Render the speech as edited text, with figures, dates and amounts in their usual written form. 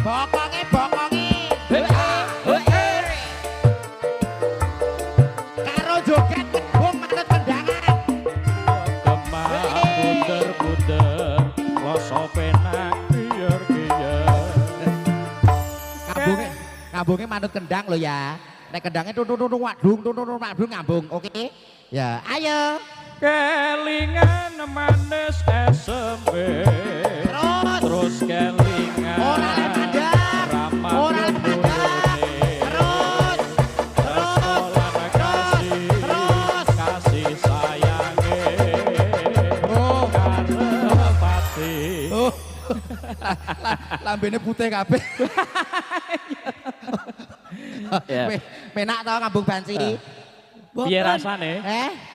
Bokonge karo joget kebung manut kendangan Kemah puter-puter loso penak kiyer-kiyer ngambungnya manut kendang lo ya nek kendangnya tutung wadung ngambung oke ya ayo kelingan manis SMP terus kelingan ora lek mandar ora lek mandar kasih sayange karepati lambene putih kabeh penak tau ngambung banci piye rasane